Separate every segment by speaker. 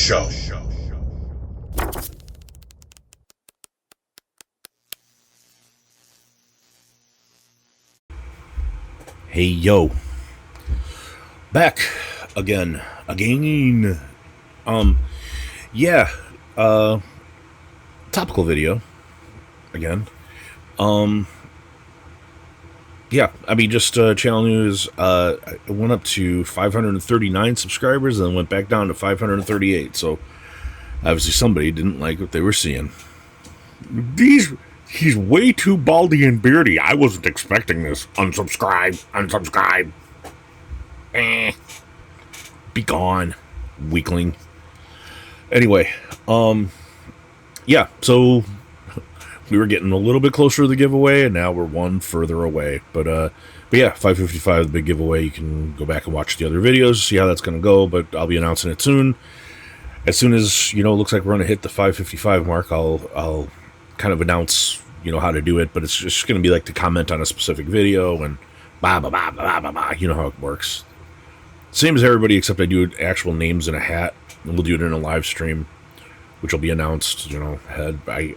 Speaker 1: show.
Speaker 2: Hey yo, back again. Yeah, topical video again. Yeah, I mean, just channel news. It went up to 539 subscribers and then went back down to 538. So obviously somebody didn't like what they were seeing. He's way too baldy and beardy. I wasn't expecting this. Unsubscribe. Be gone, weakling. Anyway, yeah, so we were getting a little bit closer to the giveaway, and now we're one further away. But yeah, 555, the big giveaway. You can go back and watch the other videos, see how that's going to go, but I'll be announcing it soon. As soon as, it looks like we're going to hit the 555 mark, I'll kind of announce, how to do it, but it's just going to be like to comment on a specific video and blah, blah, blah, blah, blah, blah. You know how it works. Same as everybody, except I do actual names in a hat, and we'll do it in a live stream, which will be announced, ahead. I'm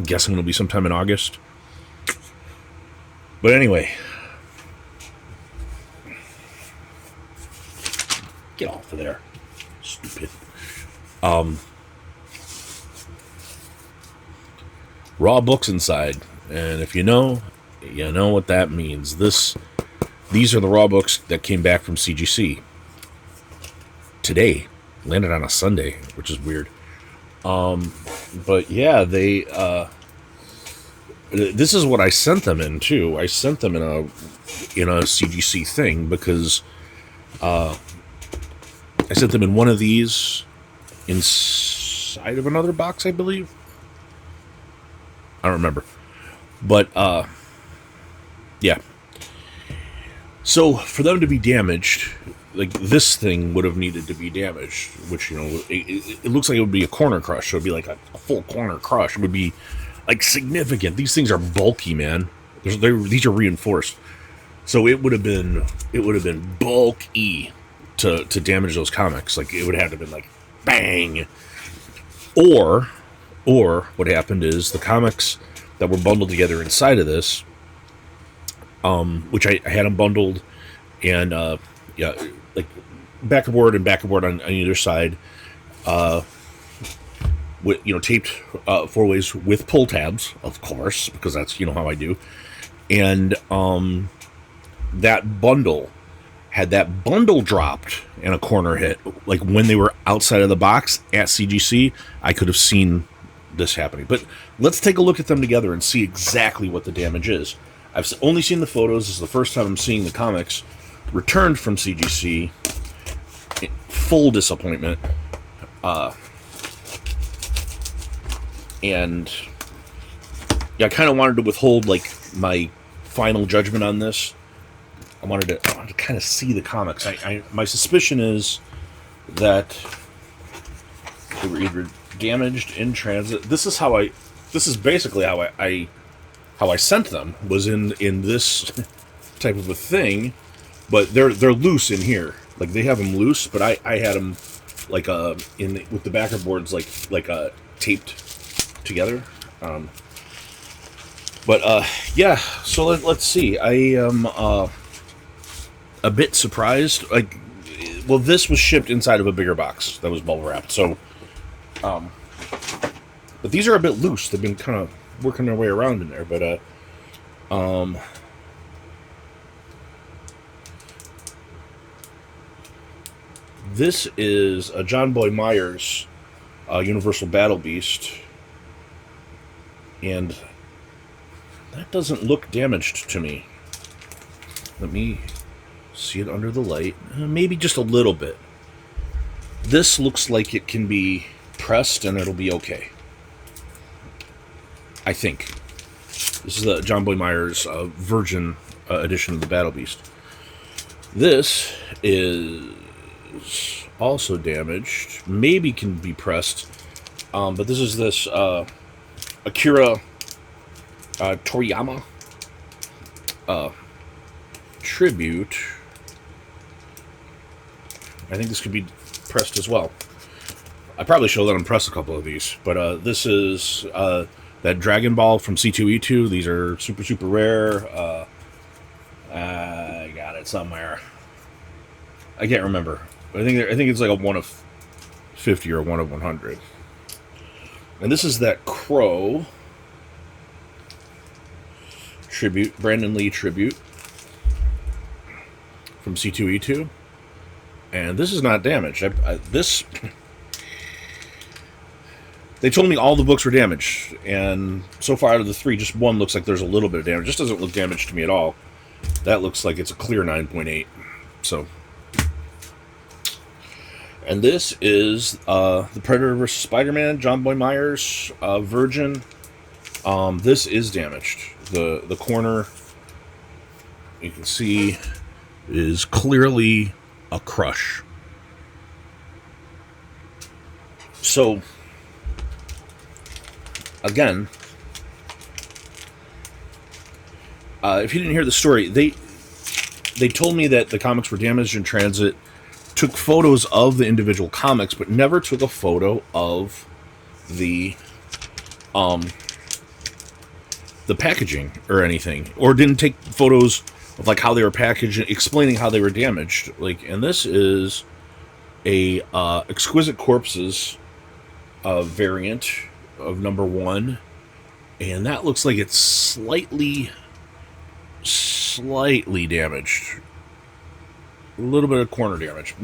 Speaker 2: guessing it'll be sometime in August. But anyway, get off of there, stupid. Raw books inside, and if you know what that means. These are the raw books that came back from CGC today. Landed on a Sunday, which is weird. But yeah, they this is what I sent them in too. I sent them in a CGC thing because I sent them in one of these inside of another box, I believe. I don't remember. But, yeah. So, for them to be damaged, like, this thing would have needed to be damaged, which, it looks like it would be a corner crush. So, it would be like a full corner crush. It would be, like, significant. These things are bulky, man. These are reinforced. So, it would have been bulky to damage those comics. Like, it would have to have been, like, bang. Or what happened is the comics that were bundled together inside of this, which I had them bundled, and like back-aboard on either side, with taped 4 ways with pull tabs, of course, because that's how I do, and that bundle had that bundle dropped and a corner hit, like when they were outside of the box at CGC, I could have seen this happening. But let's take a look at them together and see exactly what the damage is. I've only seen the photos. This is the first time I'm seeing the comics returned from CGC. Full disappointment. And yeah, I kind of wanted to withhold like my final judgment on this. I wanted to kind of see the comics. My suspicion is that they were either damaged in transit. This is basically how I sent them, was in this type of a thing, but they're loose in here. Like they have them loose, but I had them like with the backer boards like taped together. Yeah. So let's see. I am a bit surprised. Like, well, this was shipped inside of a bigger box that was bubble wrapped. So. But these are a bit loose. They've been kind of working their way around in there. But, this is a John Boy Myers Universal Battle Beast. And that doesn't look damaged to me. Let me see it under the light. Maybe just a little bit. This looks like it can be pressed and it'll be okay. I think. This is the John Boy Myers Virgin edition of the Battle Beast. This is also damaged. Maybe can be pressed. But this is this Akira Toriyama tribute. I think this could be pressed as well. I probably should let him press a couple of these, but this is that Dragon Ball from C2E2. These are super, super rare. I got it somewhere. I can't remember. I think it's like a 1 of 50 or a 1 of 100. And this is that Crow tribute, Brandon Lee tribute from C2E2. And this is not damaged. This... They told me all the books were damaged, and so far out of the 3, just 1 looks like there's a little bit of damage. Just doesn't look damaged to me at all. That looks like it's a clear 9.8. So, and this is the Predator vs. Spider-Man, John Boy Myers, Virgin. This is damaged. The corner, you can see, is clearly a crush. So, again, if you didn't hear the story, they told me that the comics were damaged in transit, took photos of the individual comics, but never took a photo of the packaging or anything, or didn't take photos of like how they were packaged, explaining how they were damaged. Like, and this is a Exquisite Corpses variant of number 1, and that looks like it's slightly damaged. A little bit of corner damage.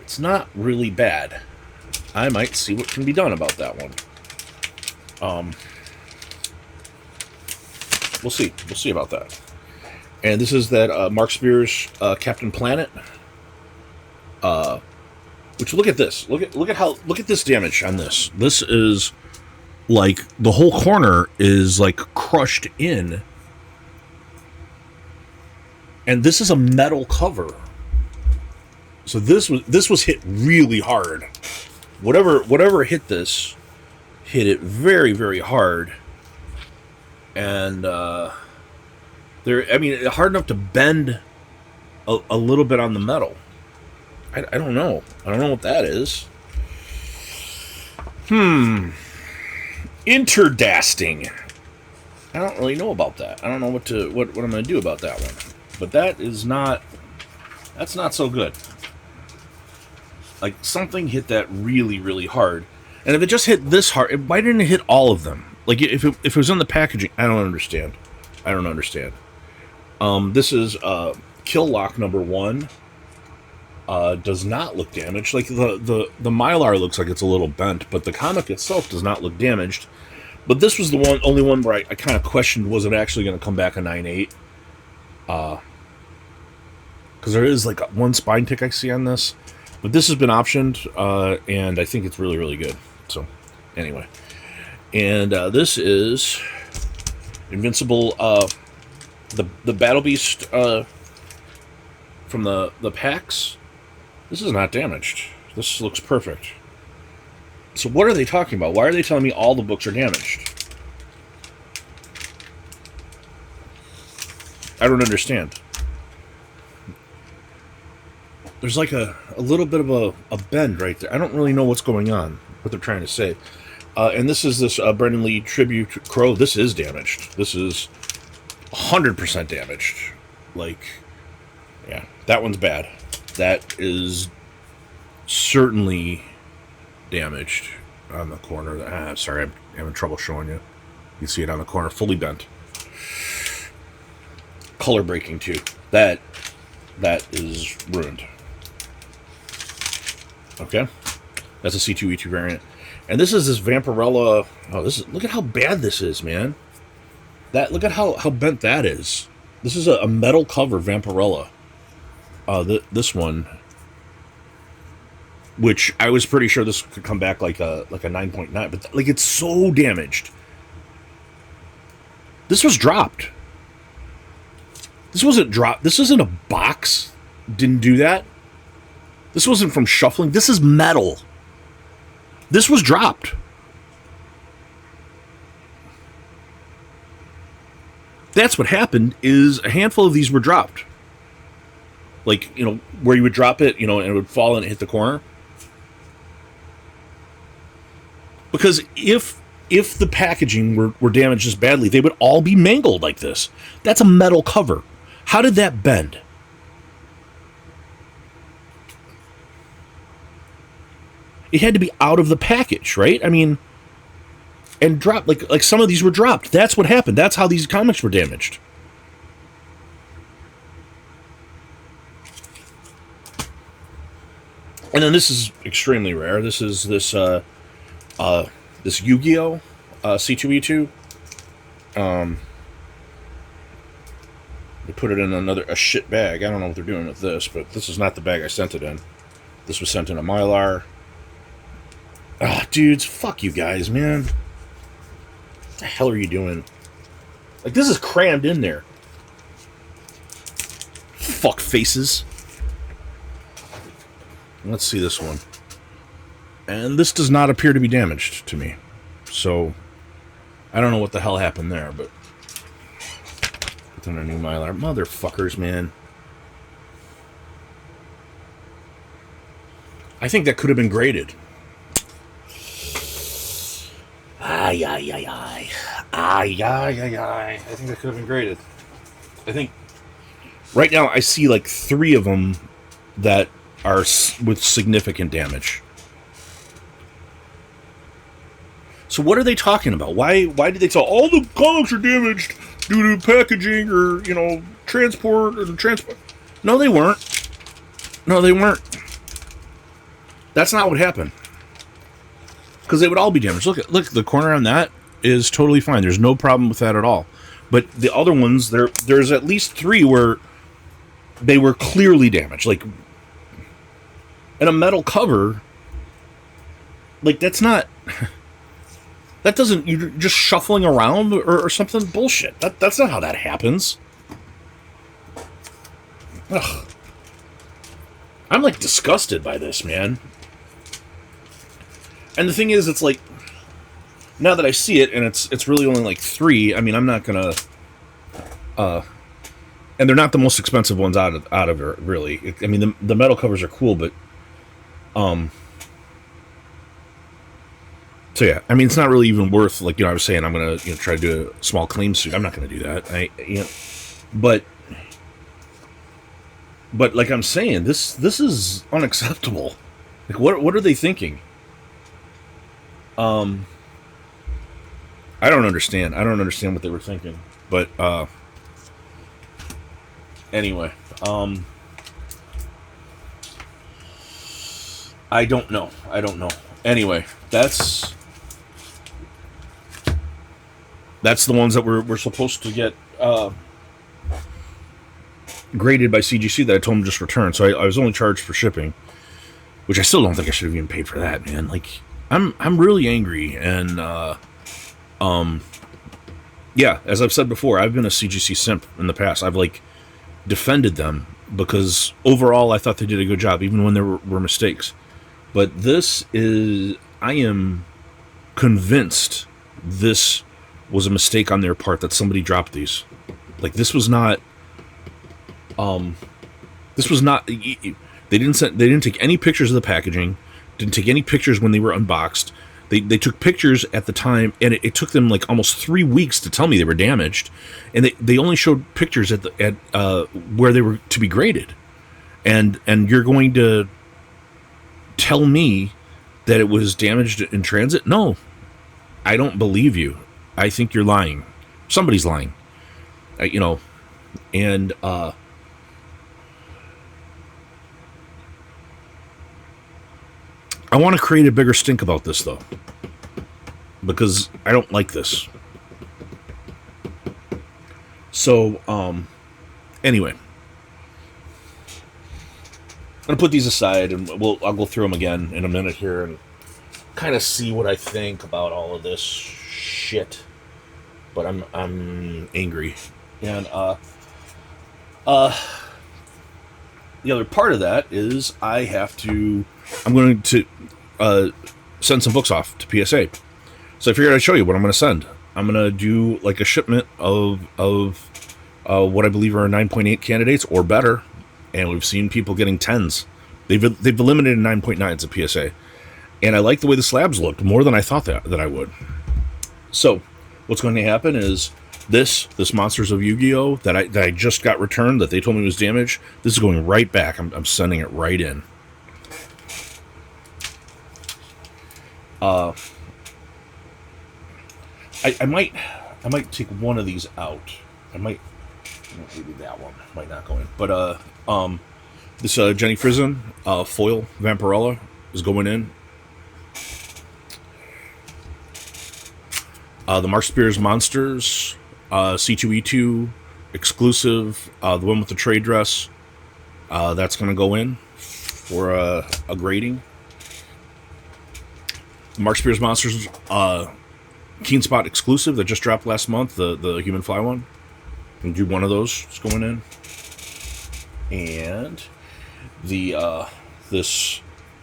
Speaker 2: It's not really bad. I might see what can be done about that one. We'll see. We'll see about that. And this is that Mark Spears Captain Planet. Which, look at this. Look at this damage on this. This is like the whole corner is like crushed in, and this is a metal cover. So this was hit really hard. Whatever hit this, hit it very, very hard, and hard enough to bend a little bit on the metal. I don't know. I don't know what that is. Interdasting. I don't really know about that. I don't know what I'm going to do about that one. But that's not so good. Like, something hit that really, really hard. And if it just hit this hard, why didn't it hit all of them? Like, if it was on the packaging, I don't understand. This is Kill Lock number 1. Does not look damaged. Like, the Mylar looks like it's a little bent, but the comic itself does not look damaged. But this was the only one where I kind of questioned, was it actually going to come back a 9.8? Because there is like one spine tick I see on this, but this has been optioned, and I think it's really, really good. So, anyway, and this is Invincible, the Battle Beast from the packs. This is not damaged. This looks perfect. So what are they talking about? Why are they telling me all the books are damaged? I don't understand. There's like a little bit of a bend right there. I don't really know what's going on, what they're trying to say. And this is this Brandon Lee tribute Crow. This is damaged. This is 100% damaged. Like, yeah, that one's bad. That is certainly damaged on the corner. Sorry, I'm having trouble showing you. You can see it on the corner, fully bent. Color breaking too. That is ruined. Okay, that's a C2E2 variant, and this is this Vampirella. Oh, look at how bad this is, man. Look at how bent that is. This is a metal cover Vampirella. This one, which I was pretty sure this could come back like a 9.9, but like it's so damaged. This was dropped. This wasn't dropped. This isn't a box. Didn't do that. This wasn't from shuffling. This is metal. This was dropped. That's what happened, is a handful of these were dropped. Like, where you would drop it, and it would fall and hit the corner. Because if the packaging were damaged this badly, they would all be mangled like this. That's a metal cover. How did that bend? It had to be out of the package, right? I mean, and dropped, like some of these were dropped. That's what happened. That's how these comics were damaged. And then this is extremely rare. This is this Yu-Gi-Oh! C2E2. They put it in a shit bag. I don't know what they're doing with this, but this is not the bag I sent it in. This was sent in a Mylar. Ah, dudes, fuck you guys, man. What the hell are you doing? Like, this is crammed in there. Fuck faces. Let's see this one. And this does not appear to be damaged to me. So, I don't know what the hell happened there, but... Put in a new Mylar. Motherfuckers, man. I think that could have been graded. Ay, ay, ay, ay. Ay, ay, ay, ay. I think that could have been graded. I think... Right now, I see like 3 of them that are with significant damage. So what are they talking about? Why did they tell all the comics are damaged due to packaging or, you know, transport or transport? No, they weren't. No, they weren't. That's not what happened. Because they would all be damaged. Look, the corner on that is totally fine. There's no problem with that at all. But the other ones, there's at least 3 where they were clearly damaged. Like, and a metal cover, like, that's not... That doesn't... You're just shuffling around or something? Bullshit. That's not how that happens. Ugh. I'm, like, disgusted by this, man. And the thing is, it's like... Now that I see it, and it's really only, like, 3, I mean, I'm not gonna... and they're not the most expensive ones out of it, really. I mean, the metal covers are cool, but... So yeah, I mean, it's not really even worth, like, you know, I was saying I'm gonna, you know, try to do a small claim suit. I'm not gonna do that. But like I'm saying, this is unacceptable. Like, what are they thinking? I don't understand. I don't understand what they were thinking. But anyway, I don't know. Anyway, that's the ones that we're supposed to get graded by CGC that I told them just return. So I was only charged for shipping, which I still don't think I should have even paid for that, man. Like, I'm really angry, and yeah, as I've said before, I've been a CGC simp in the past. I've, like, defended them because overall I thought they did a good job, even when there were mistakes. But this is... I am convinced this was a mistake on their part, that somebody dropped these. Like, this was not... This was not... They didn't take any pictures of the packaging. Didn't take any pictures when they were unboxed. They took pictures at the time, and it took them, like, almost 3 weeks to tell me they were damaged. And they only showed pictures at where they were to be graded. And you're going to tell me that it was damaged in transit? No, I don't believe you. I think you're lying. Somebody's lying. You know, and I want to create a bigger stink about this, though, because I don't like this. So, anyway, I'm gonna put these aside, and I'll go through them again in a minute here and kind of see what I think about all of this shit. But I'm angry, and the other part of that is I'm going to send some books off to PSA. So I figured I'd show you what I'm going to send. I'm going to do, like, a shipment of what I believe are 9.8 candidates or better. And we've seen people getting 10s. They've eliminated 9.9s at PSA. And I like the way the slabs looked more than I thought that I would. So what's going to happen is this Monsters of Yu-Gi-Oh! that I just got returned, that they told me was damaged, this is going right back. I'm sending it right in. I might take one of these out. Maybe that one might not go in. But this Jenny Frison foil Vampirella is going in. The Mark Spears Monsters C2E2 exclusive, the one with the trade dress, that's going to go in for a grading. The Mark Spears Monsters Keen Spot exclusive that just dropped last month, the Human Fly one. Can do one of those. It's going in. And the this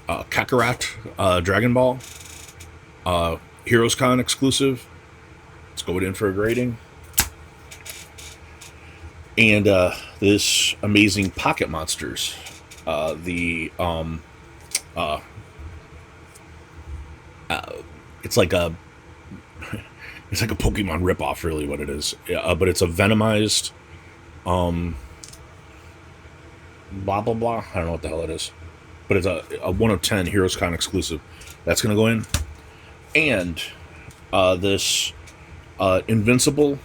Speaker 2: Kakarot Dragon Ball Heroes Con exclusive. It's going in for a grading. And this amazing Pocket Monsters, it's like a Pokemon ripoff, really, what it is. But it's a Venomized, blah blah blah. I don't know what the hell it is, but it's a 1 of 10 Heroes Con exclusive. That's gonna go in, and this Invincible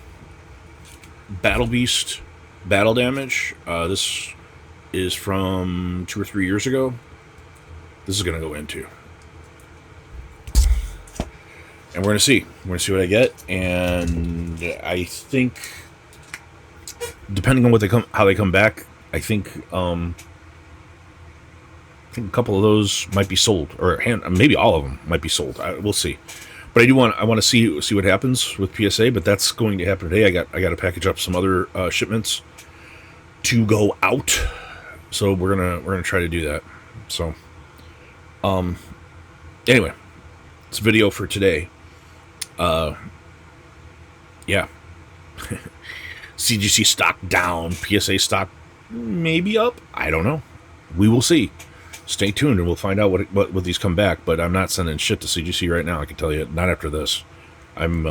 Speaker 2: Battle Beast Battle Damage. This is from 2 or 3 years ago. This is gonna go in too. And we're gonna see. We're gonna see what I get, and I think, depending on how they come back, I think a couple of those might be sold, or maybe all of them might be sold. We'll see. But I want to see what happens with PSA. But that's going to happen today. I got to package up some other shipments to go out, so we're gonna try to do that. So, anyway, it's a video for today. Yeah. CGC stock down, PSA stock maybe up. I don't know. We will see. Stay tuned, and we'll find out what these come back. But I'm not sending shit to CGC right now. I can tell you, not after this. I'm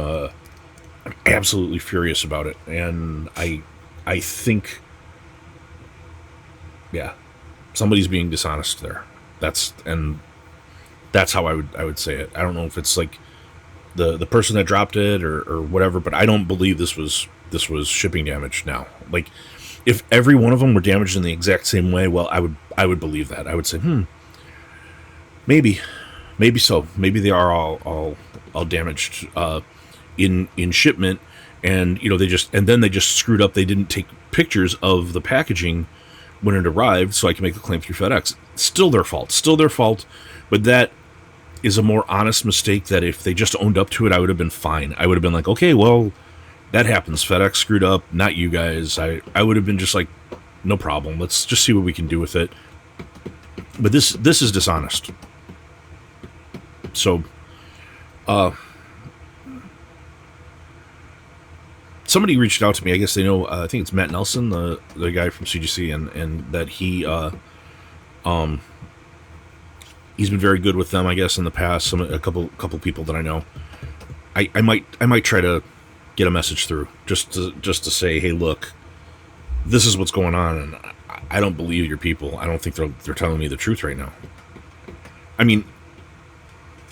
Speaker 2: absolutely furious about it, and I think, yeah, somebody's being dishonest there. That's how I would say it. I don't know if it's like the person that dropped it or whatever, but I don't believe this was shipping damage now. Like, if every one of them were damaged in the exact same way, well, I would believe that. I would say, maybe so. Maybe they are all damaged in shipment, and then they just screwed up. They didn't take pictures of the packaging when it arrived, so I can make a claim through FedEx. Still their fault. But that is a more honest mistake. That if they just owned up to it, I would have been fine. I would have been like, okay, well, that happens. FedEx screwed up, not you guys. I would have been just like, no problem. Let's just see what we can do with it. But this is dishonest. So, somebody reached out to me. I guess they know. I think it's Matt Nelson, the guy from CGC, and that he's been very good with them, I guess, in the past. A couple people that I know. I might try to get a message through just to say, hey, look, this is what's going on, and I don't believe your people. I don't think they're telling me the truth right now. I mean,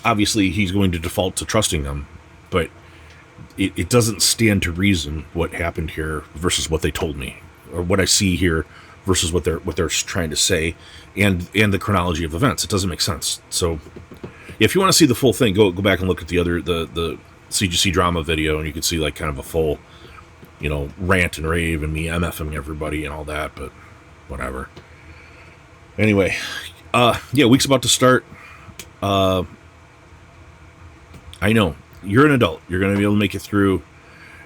Speaker 2: obviously he's going to default to trusting them, but it doesn't stand to reason what happened here versus what they told me, or what I see here versus what they're trying to say, and the chronology of events. It doesn't make sense. So if you want to see the full thing, go back and look at the CGC drama video, and you can see like kind of a full, rant and rave and me MFing everybody and all that, but whatever. Anyway, week's about to start. I know you're an adult. You're going to be able to make it through.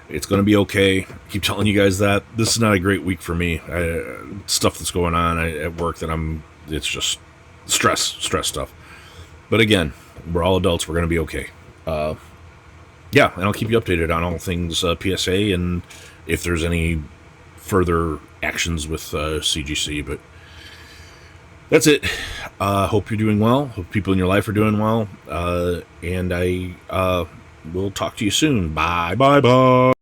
Speaker 2: It's going to be okay. I keep telling you guys that. This is not a great week for me. Stuff that's going on at work it's just stress stuff. But again, we're all adults. We're going to be okay. And I'll keep you updated on all things PSA, and if there's any further actions with CGC. But that's it. Hope you're doing well. Hope people in your life are doing well. And I will talk to you soon. Bye, bye, bye.